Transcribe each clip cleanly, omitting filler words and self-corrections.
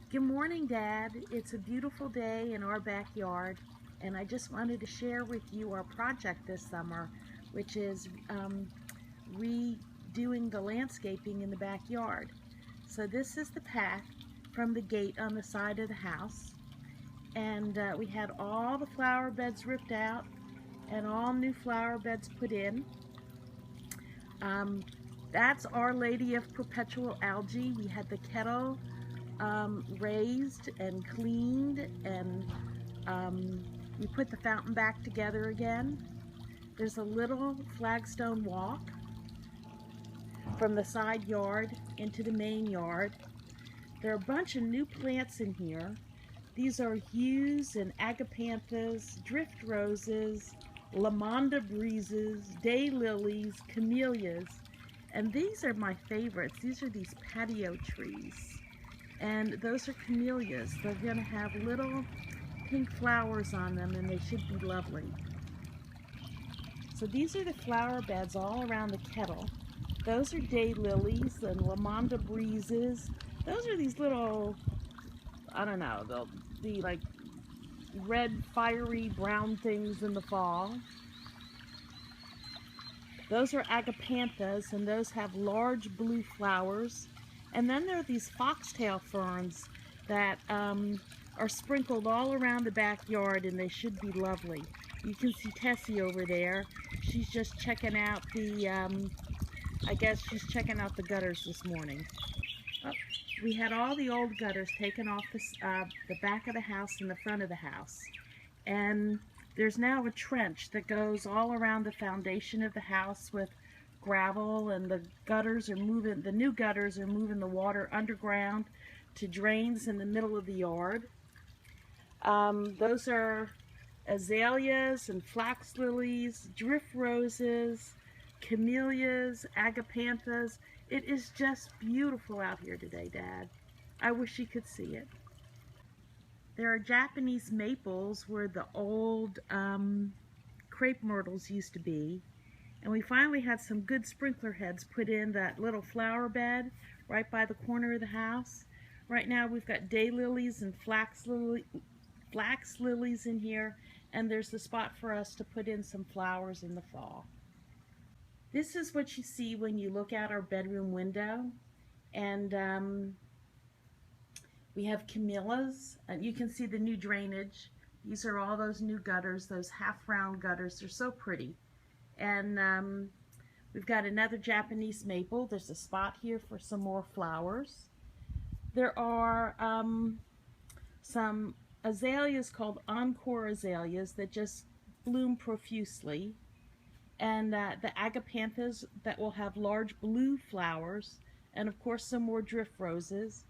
Good morning, Dad. It's a beautiful day in our backyard, and I just wanted to share with you our project this summer, which is redoing the landscaping in the backyard. So this is the path from the gate on the side of the house, and we had all the flower beds ripped out and all new flower beds put in. That's Our Lady of Perpetual Algae. We had the kettle raised and cleaned, and we put the fountain back together again. There's a little flagstone walk from the side yard into the main yard. There are a bunch of new plants in here. These are yews and agapanthus, drift roses, lamanda breezes, daylilies, camellias, and these are my favorites. These are these patio trees. And those are camellias. They're going to have little pink flowers on them, and they should be lovely. So these are the flower beds all around the kettle. Those are daylilies and lamanda breezes. Those are these little, I don't know, they'll be like red, fiery, brown things in the fall. Those are agapanthus, and those have large blue flowers. And then there are these foxtail ferns that are sprinkled all around the backyard, and they should be lovely. You can see Tessie over there. She's just checking out the, I guess she's checking out the gutters this morning. Oh, we had all the old gutters taken off the back of the house and the front of the house. And there's now a trench that goes all around the foundation of the house with gravel, and the gutters are moving, the new gutters are moving the water underground to drains in the middle of the yard. Those are azaleas and flax lilies, drift roses, camellias, agapanthus. It is just beautiful out here today, Dad. I wish you could see it. There are Japanese maples where the old crepe myrtles used to be. And we finally had some good sprinkler heads put in that little flower bed right by the corner of the house. Right now we've got daylilies and flax lilies in here, and there's the spot for us to put in some flowers in the fall. This is what you see when you look out our bedroom window, and we have camellias, and you can see the new drainage. These are all those new gutters, those half-round gutters. They're so pretty. And we've got another Japanese maple. There's a spot here for some more flowers. There are some azaleas called encore azaleas that just bloom profusely. And the agapanthus that will have large blue flowers. And of course some more drift roses.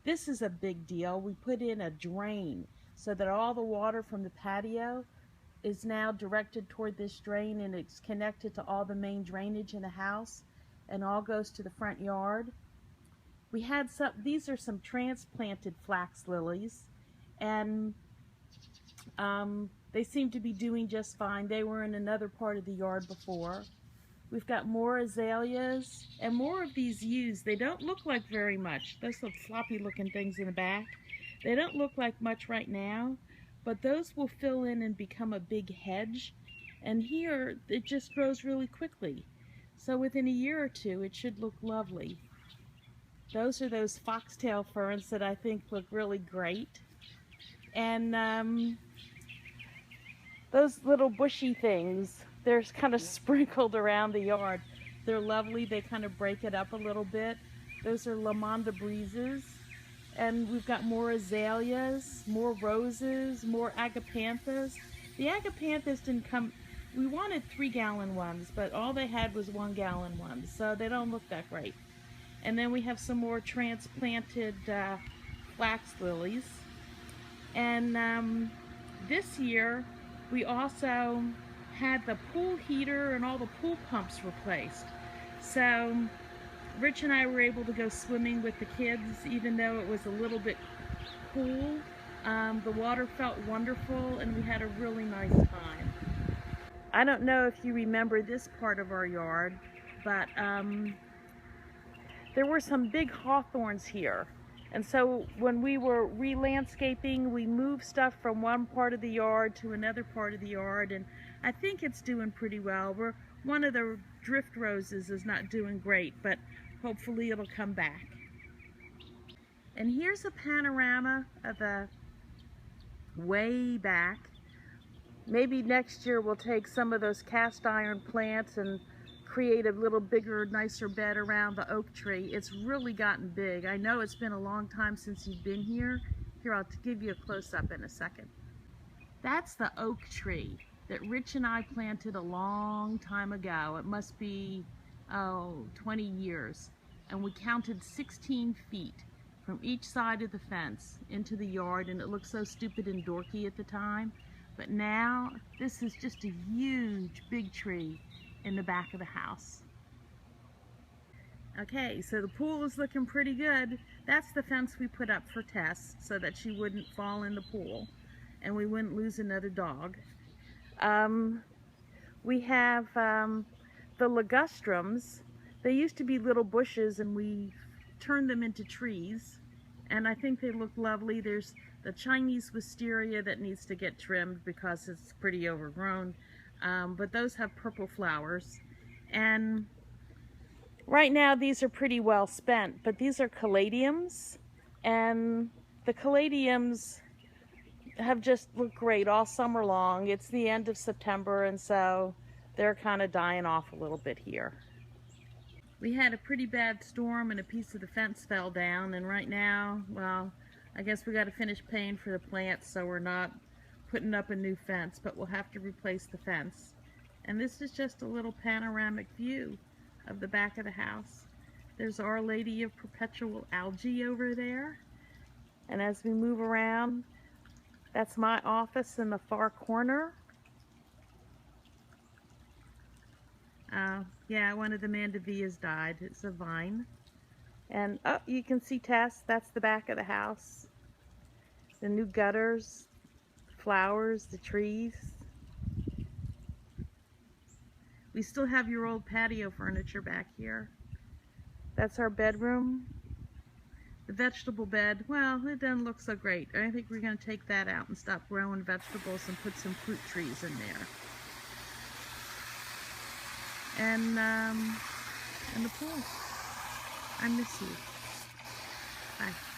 This is a big deal. We put in a drain so that all the water from the patio is now directed toward this drain, and it's connected to all the main drainage in the house and all goes to the front yard. We had these are some transplanted flax lilies, and they seem to be doing just fine. They were in another part of the yard before. We've got more azaleas and more of these yews. They don't look like very much. Those little floppy looking things in the back. They don't look like much right now, but those will fill in and become a big hedge. And here, it just grows really quickly. So within a year or two, it should look lovely. Those are those foxtail ferns that I think look really great. And those little bushy things, they're kind of sprinkled around the yard. They're lovely. They kind of break it up a little bit. Those are lamanda breezes. And we've got more azaleas, more roses, more agapanthus. The agapanthus didn't come, we wanted 3-gallon ones, but all they had was 1-gallon ones, so they don't look that great. And then we have some more transplanted flax lilies. And this year, we also had the pool heater and all the pool pumps replaced. So Rich and I were able to go swimming with the kids, even though it was a little bit cool. The water felt wonderful, and we had a really nice time. I don't know if you remember this part of our yard, but there were some big hawthorns here, And so when we were re-landscaping, we moved stuff from one part of the yard to another part of the yard, and I think it's doing pretty well. One of the drift roses is not doing great, but hopefully it'll come back. And here's a panorama of the way back. Maybe next year we'll take some of those cast iron plants and create a little bigger, nicer bed around the oak tree. It's really gotten big. I know it's been a long time since you've been here. Here, I'll give you a close-up in a second. That's the oak tree that Rich and I planted a long time ago. It must be, 20 years. And we counted 16 feet from each side of the fence into the yard, and it looked so stupid and dorky at the time. But now, this is just a huge, big tree in the back of the house. Okay, so the pool is looking pretty good. That's the fence we put up for Tess so that she wouldn't fall in the pool and we wouldn't lose another dog. We have the ligustrums. They used to be little bushes and we turned them into trees, and I think they look lovely. There's the Chinese wisteria that needs to get trimmed because it's pretty overgrown. But those have purple flowers, and right now these are pretty well spent, but these are caladiums, and the caladiums have just looked great all summer long. It's the end of September, and so they're kind of dying off a little bit here. We had a pretty bad storm and a piece of the fence fell down, and right now, well, I guess we got to finish paying for the plants, so we're not putting up a new fence, but we'll have to replace the fence. And this is just a little panoramic view of the back of the house. There's Our Lady of Perpetual Algae over there. And as we move around, that's my office in the far corner. Yeah, one of the mandavillas died. It's a vine. And oh, you can see Tess, that's the back of the house. The new gutters, flowers, the trees. We still have your old patio furniture back here. That's our bedroom. The vegetable bed, well, it doesn't look so great. I think we're going to take that out and stop growing vegetables and put some fruit trees in there. And the pool. I miss you. Bye.